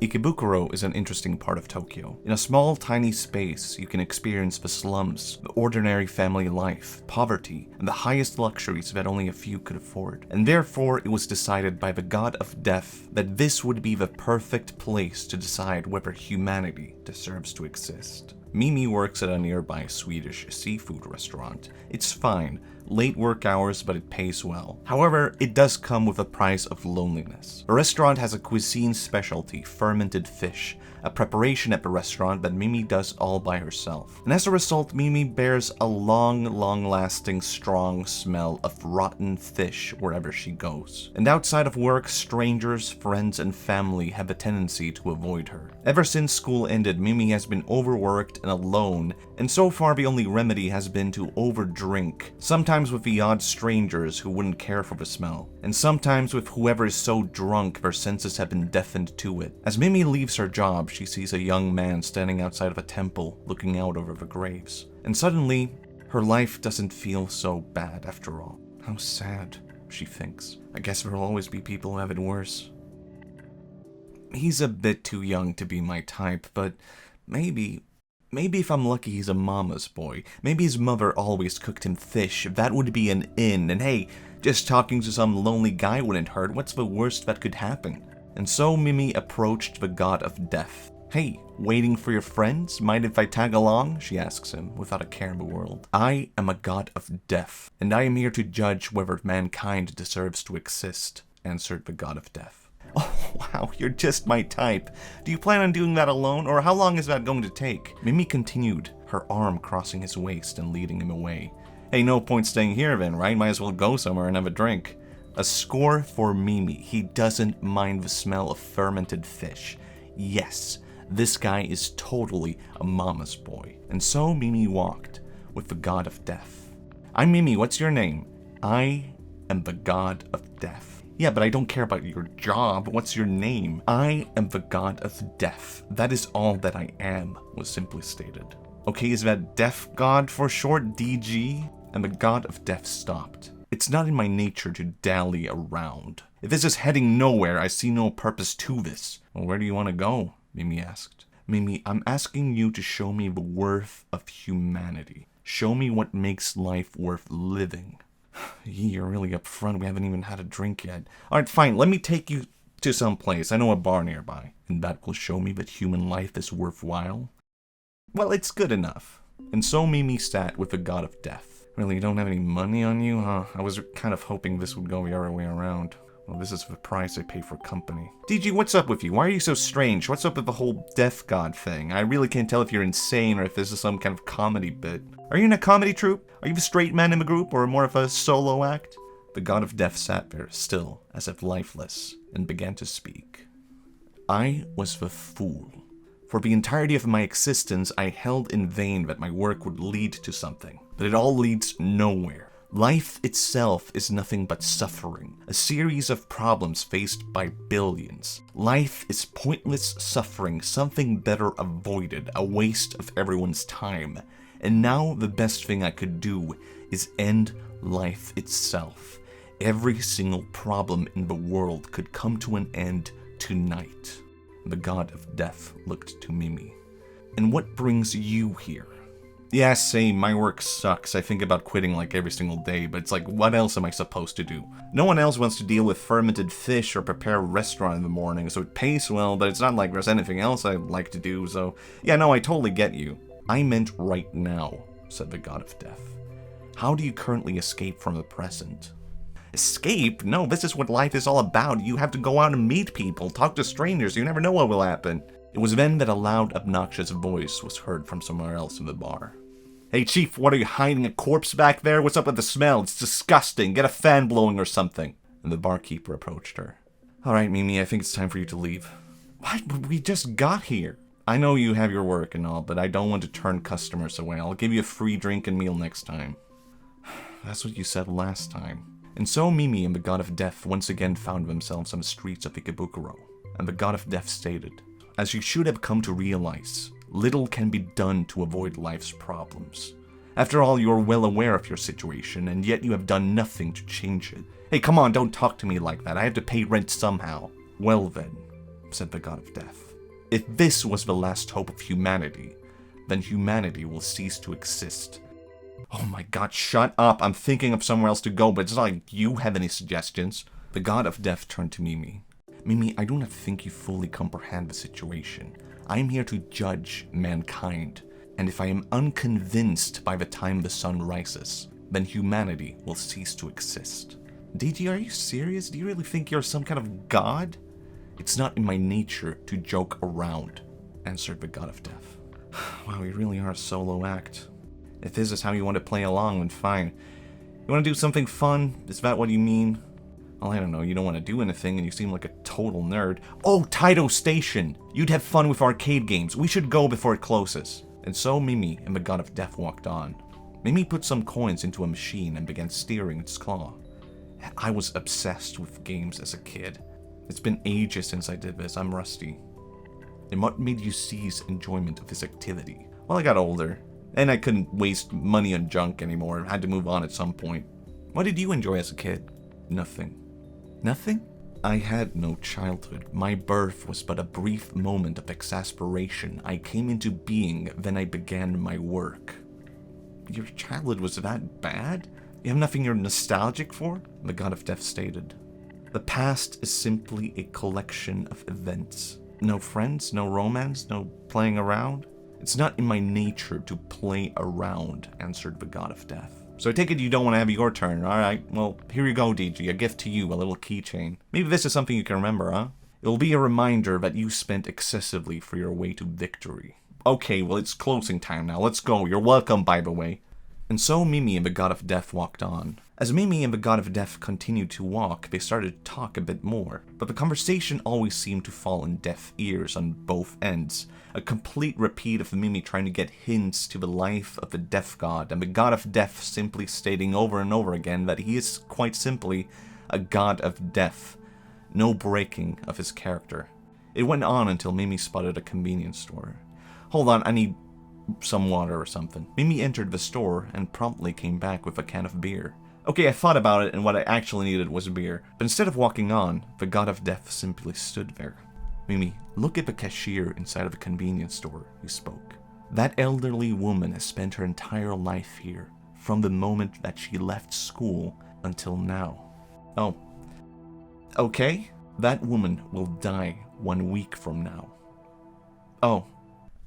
Ikabukuro is an interesting part of Tokyo. In a small, tiny space, you can experience the slums, the ordinary family life, poverty, and the highest luxuries that only a few could afford. And therefore, it was decided by the god of death that this would be the perfect place to decide whether humanity deserves to exist. Mimi works at a nearby Swedish seafood restaurant. It's fine, late work hours, but it pays well. However, it does come with a price of loneliness. The restaurant has a cuisine specialty, fermented fish, a preparation at the restaurant that Mimi does all by herself. And as a result, Mimi bears a long-lasting, strong smell of rotten fish wherever she goes. And outside of work, strangers, friends, and family have a tendency to avoid her. Ever since school ended, Mimi has been overworked and alone, and so far the only remedy has been to overdrink, sometimes with the odd strangers who wouldn't care for the smell, and sometimes with whoever is so drunk their senses have been deafened to it. As Mimi leaves her job, she sees a young man standing outside of a temple, looking out over the graves. And suddenly, her life doesn't feel so bad after all. How sad, she thinks. I guess there'll always be people who have it worse. He's a bit too young to be my type, but maybe if I'm lucky he's a mama's boy. Maybe his mother always cooked him fish. That would be an in, and hey, just talking to some lonely guy wouldn't hurt. What's the worst that could happen? And so Mimi approached the god of death. Hey, waiting for your friends? Mind if I tag along? She asks him, without a care in the world. I am a god of death, and I am here to judge whether mankind deserves to exist, answered the god of death. Oh, wow, you're just my type. Do you plan on doing that alone, or how long is that going to take? Mimi continued, her arm crossing his waist and leading him away. Hey, no point staying here then, right? Might as well go somewhere and have a drink. A score for Mimi. He doesn't mind the smell of fermented fish. Yes, this guy is totally a mama's boy. And so Mimi walked with the god of death. I'm Mimi, what's your name? I am the god of death. Yeah, but I don't care about your job. What's your name? I am the god of death. That is all that I am, was simply stated. Okay, is that deaf god for short, DG? And the god of death stopped. It's not in my nature to dally around. If this is heading nowhere, I see no purpose to this. Well, where do you want to go? Mimi asked. Mimi, I'm asking you to show me the worth of humanity. Show me what makes life worth living. You're really upfront. We haven't even had a drink yet. Alright, fine. Let me take you to some place. I know a bar nearby. And that will show me that human life is worthwhile. Well, it's good enough. And so Mimi sat with the god of death. Really, you don't have any money on you, huh? I was kind of hoping this would go the other way around. Well, this is the price I pay for company. DG, what's up with you? Why are you so strange? What's up with the whole death god thing? I really can't tell if you're insane or if this is some kind of comedy bit. Are you in a comedy troupe? Are you the straight man in the group or more of a solo act? The god of death sat there, still, as if lifeless, and began to speak. I was the fool. For the entirety of my existence, I held in vain that my work would lead to something. But it all leads nowhere. Life itself is nothing but suffering, a series of problems faced by billions. Life is pointless suffering, something better avoided, a waste of everyone's time. And now the best thing I could do is end life itself. Every single problem in the world could come to an end tonight. The god of death looked to Mimi. And what brings you here? Yeah, same. My work sucks. I think about quitting like every single day, but it's like, what else am I supposed to do? No one else wants to deal with fermented fish or prepare a restaurant in the morning, so it pays well, but it's not like there's anything else I'd like to do, so... Yeah, no, I totally get you. I meant right now, said the god of death. How do you currently escape from the present? Escape? No, this is what life is all about. You have to go out and meet people, talk to strangers, you never know what will happen. It was then that a loud, obnoxious voice was heard from somewhere else in the bar. Hey, Chief, what are you hiding a corpse back there? What's up with the smell? It's disgusting. Get a fan blowing or something. And the barkeeper approached her. Alright, Mimi, I think it's time for you to leave. What? But we just got here. I know you have your work and all, but I don't want to turn customers away. I'll give you a free drink and meal next time. That's what you said last time. And so Mimi and the god of death once again found themselves on the streets of Ikabukuro. And the god of death stated, as you should have come to realize, little can be done to avoid life's problems. After all, you are well aware of your situation, and yet you have done nothing to change it. Hey, come on, don't talk to me like that. I have to pay rent somehow. Well then, said the god of death. If this was the last hope of humanity, then humanity will cease to exist. Oh my god, shut up. I'm thinking of somewhere else to go, but it's not like you have any suggestions. The god of death turned to Mimi. Mimi, I do not think you fully comprehend the situation. I am here to judge mankind, and if I am unconvinced by the time the sun rises, then humanity will cease to exist. DG, are you serious? Do you really think you're some kind of god? It's not in my nature to joke around, answered the god of death. Wow, you really are a solo act. If this is how you want to play along, then fine. You want to do something fun? Is that what you mean? Well, I don't know, you don't want to do anything and you seem like a total nerd. Oh, Taito Station! You'd have fun with arcade games. We should go before it closes. And so Mimi and the god of death walked on. Mimi put some coins into a machine and began steering its claw. I was obsessed with games as a kid. It's been ages since I did this, I'm rusty. And what made you cease enjoyment of this activity? Well, I got older, and I couldn't waste money on junk anymore. I had to move on at some point. What did you enjoy as a kid? Nothing. Nothing? I had no childhood. My birth was but a brief moment of exasperation. I came into being, then I began my work. Your childhood was that bad? You have nothing you're nostalgic for? The god of death stated. The past is simply a collection of events. No friends, no romance, no playing around. It's not in my nature to play around, answered the god of death. So I take it you don't want to have your turn, alright? Well, here you go, DG, a gift to you, a little keychain. Maybe this is something you can remember, huh? It'll be a reminder that you spent excessively for your way to victory. Okay, well, it's closing time now, let's go. You're welcome, by the way. And so Mimi and the god of death walked on. As Mimi and the god of death continued to walk, they started to talk a bit more, but the conversation always seemed to fall on deaf ears on both ends. A complete repeat of Mimi trying to get hints to the life of the death god, and the god of death simply stating over and over again that he is quite simply a god of death. No breaking of his character. It went on until Mimi spotted a convenience store. Hold on, I need some water or something. Mimi entered the store and promptly came back with a can of beer. Okay, I thought about it and what I actually needed was beer. But instead of walking on, the god of death simply stood there. Mimi, look at the cashier inside of the convenience store, he spoke. That elderly woman has spent her entire life here, from the moment that she left school until now. Oh. Okay, that woman will die 1 week from now. Oh.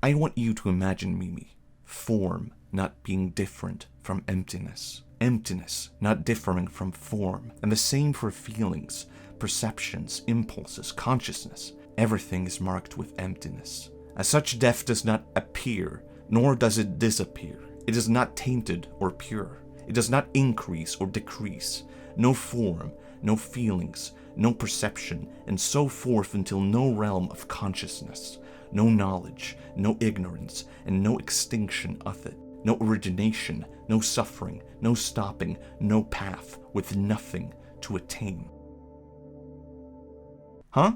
I want you to imagine, Mimi, form not being different from emptiness. Emptiness not differing from form. And the same for feelings, perceptions, impulses, consciousness. Everything is marked with emptiness. As such, death does not appear, nor does it disappear. It is not tainted or pure. It does not increase or decrease. No form, no feelings, no perception, and so forth until no realm of consciousness. No knowledge, no ignorance, and no extinction of it. No origination, no suffering, no stopping, no path, with nothing to attain. Huh?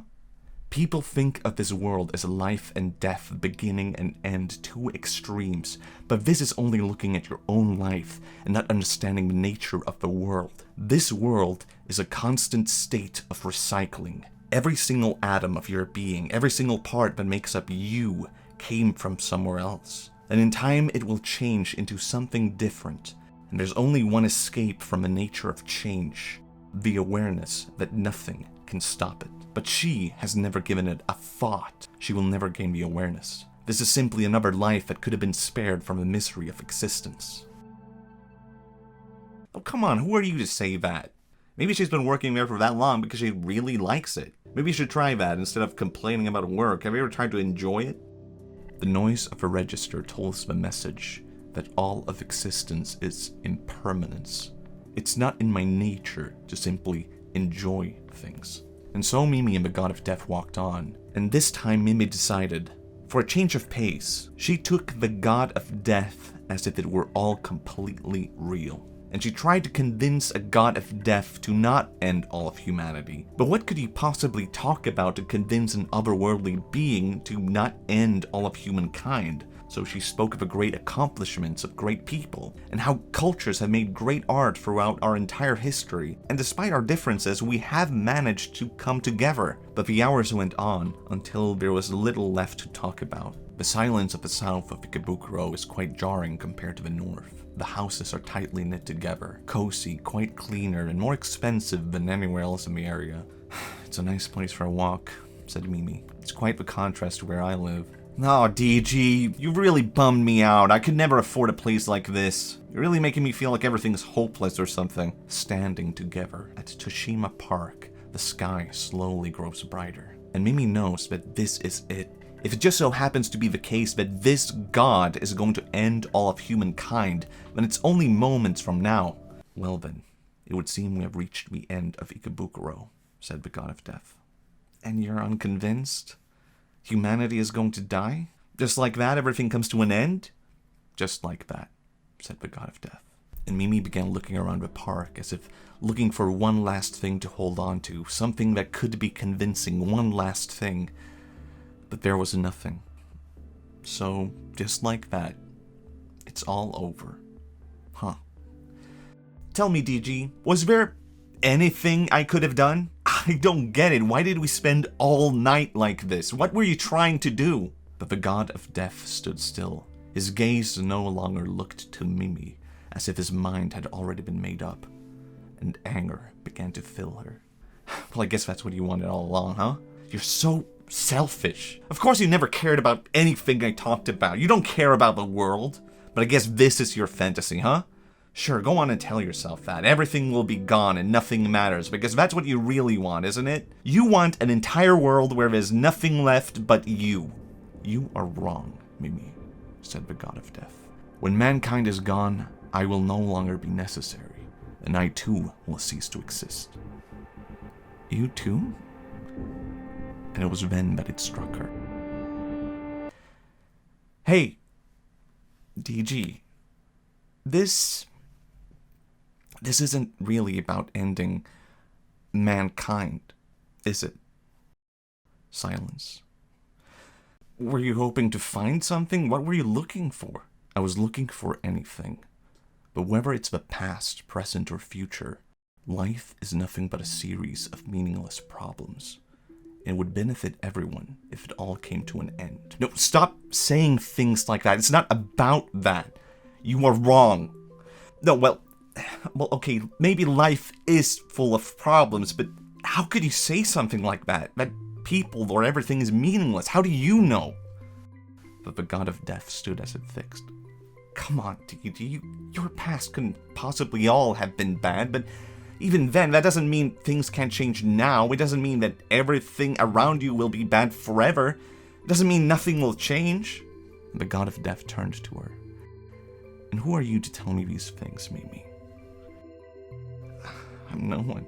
People think of this world as life and death, beginning and end, two extremes, but this is only looking at your own life and not understanding the nature of the world. This world is a constant state of recycling. Every single atom of your being, every single part that makes up you, came from somewhere else. And in time it will change into something different. And there's only one escape from the nature of change. The awareness that nothing can stop it. But she has never given it a thought. She will never gain the awareness. This is simply another life that could have been spared from the misery of existence. Oh, come on, who are you to say that? Maybe she's been working there for that long because she really likes it. Maybe you should try that instead of complaining about work. Have you ever tried to enjoy it? The noise of a register told us the message that all of existence is impermanence. It's not in my nature to simply enjoy things. And so Mimi and the god of death walked on, and this time Mimi decided, for a change of pace, she took the god of death as if it were all completely real. and she tried to convince a god of death to not end all of humanity. But what could he possibly talk about to convince an otherworldly being to not end all of humankind? So she spoke of the great accomplishments of great people, and how cultures have made great art throughout our entire history, and despite our differences, we have managed to come together. But the hours went on, until there was little left to talk about. The silence of the south of Ikabukuro is quite jarring compared to the north. The houses are tightly knit together, cozy, quite cleaner, and more expensive than anywhere else in the area. It's a nice place for a walk, said Mimi. It's quite the contrast to where I live. Oh, DG, you really bummed me out. I could never afford a place like this. You're really making me feel like everything's hopeless or something. Standing together at Toshima Park, the sky slowly grows brighter. And Mimi knows that this is it. If it just so happens to be the case that this god is going to end all of humankind, then it's only moments from now. Well then, it would seem we have reached the end of Ikabukuro, said the god of death. And you're unconvinced? Humanity is going to die? Just like that, everything comes to an end? Just like that, said the god of death. And Mimi began looking around the park as if looking for one last thing to hold on to, something that could be convincing, one last thing. But there was nothing. So, just like that, it's all over. Huh. Tell me, DG, was there anything I could have done? I don't get it. Why did we spend all night like this? What were you trying to do? But the god of death stood still. His gaze no longer looked to Mimi, as if his mind had already been made up, and anger began to fill her. Well, I guess that's what you wanted all along, huh? You're so selfish. Of course you never cared about anything I talked about. You don't care about the world. But I guess this is your fantasy, huh? Sure, go on and tell yourself that. Everything will be gone and nothing matters, because that's what you really want, isn't it? You want an entire world where there's nothing left but you. You are wrong, Mimi, said the god of death. When mankind is gone, I will no longer be necessary, and I too will cease to exist. You too? And it was then that it struck her. Hey, DG, this isn't really about ending mankind, is it? Silence. Were you hoping to find something? What were you looking for? I was looking for anything. But whether it's the past, present, or future, life is nothing but a series of meaningless problems. It would benefit everyone if it all came to an end. No, stop saying things like that. It's not about that. You are wrong. No, well, okay, maybe life is full of problems, but how could you say something like that? That people or everything is meaningless. How do you know? But the god of death stood as if fixed. Come on, DD, your past couldn't possibly all have been bad, but even then, that doesn't mean things can't change now. It doesn't mean that everything around you will be bad forever. It doesn't mean nothing will change. The god of death turned to her. And who are you to tell me these things, Mimi? I'm no one.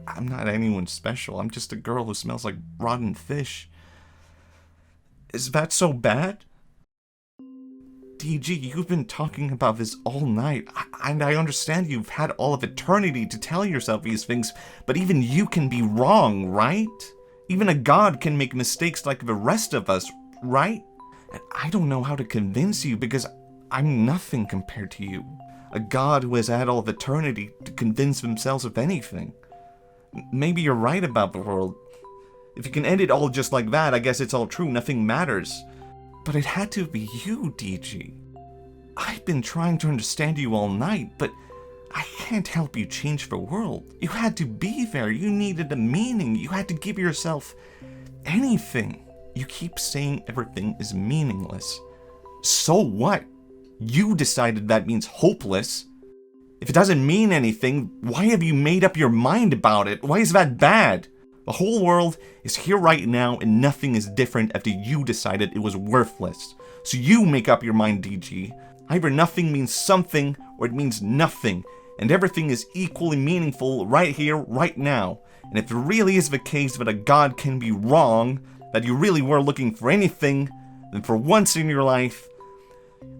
I'm not anyone special. I'm just a girl who smells like rotten fish. Is that so bad? DG, you've been talking about this all night, and I understand you've had all of eternity to tell yourself these things, but even you can be wrong, right? Even a god can make mistakes like the rest of us, right? And I don't know how to convince you because I'm nothing compared to you. A god who has had all of eternity to convince themselves of anything. Maybe you're right about the world. If you can end it all just like that, I guess it's all true, nothing matters. But it had to be you, DG. I've been trying to understand you all night, but I can't help you change the world. You had to be there. You needed a meaning. You had to give yourself anything. You keep saying everything is meaningless. So what? You decided that means hopeless. If it doesn't mean anything, why have you made up your mind about it? Why is that bad? The whole world is here right now and nothing is different after you decided it was worthless. So you make up your mind, DG. Either nothing means something or it means nothing. And everything is equally meaningful right here, right now. And if it really is the case that a god can be wrong, that you really were looking for anything, then for once in your life,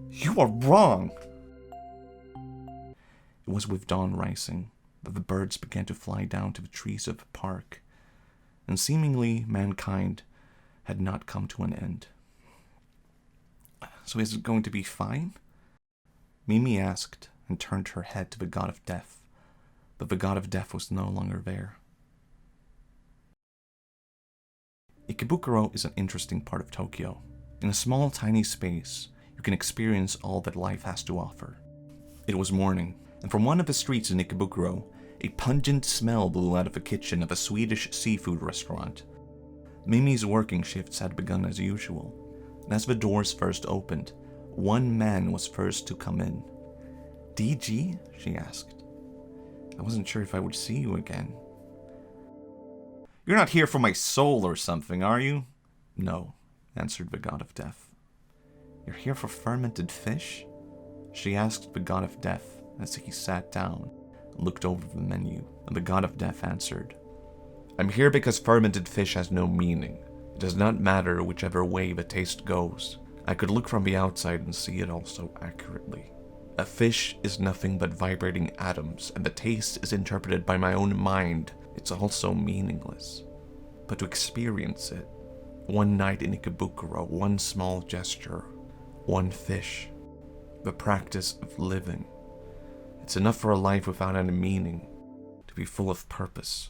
you are wrong. It was with dawn rising that the birds began to fly down to the trees of the park, and seemingly mankind had not come to an end. So is it going to be fine? Mimi asked and turned her head to the god of death, but the god of death was no longer there. Ikabukuro is an interesting part of Tokyo. In a small, tiny space, you can experience all that life has to offer. It was morning, and from one of the streets in Ikabukuro, a pungent smell blew out of the kitchen of a Swedish seafood restaurant. Mimi's working shifts had begun as usual, and as the doors first opened, one man was first to come in. "DG?" she asked. "I wasn't sure if I would see you again." "You're not here for my soul or something, are you?" "No," answered the god of death. "You're here for fermented fish?" she asked the god of death as he sat down and looked over the menu, and the god of death answered, "I'm here because fermented fish has no meaning. It does not matter whichever way the taste goes. I could look from the outside and see it all so accurately. A fish is nothing but vibrating atoms, and the taste is interpreted by my own mind. It's also meaningless. But to experience it, one night in Ikabukuro, one small gesture, one fish, the practice of living, it's enough for a life without any meaning, to be full of purpose.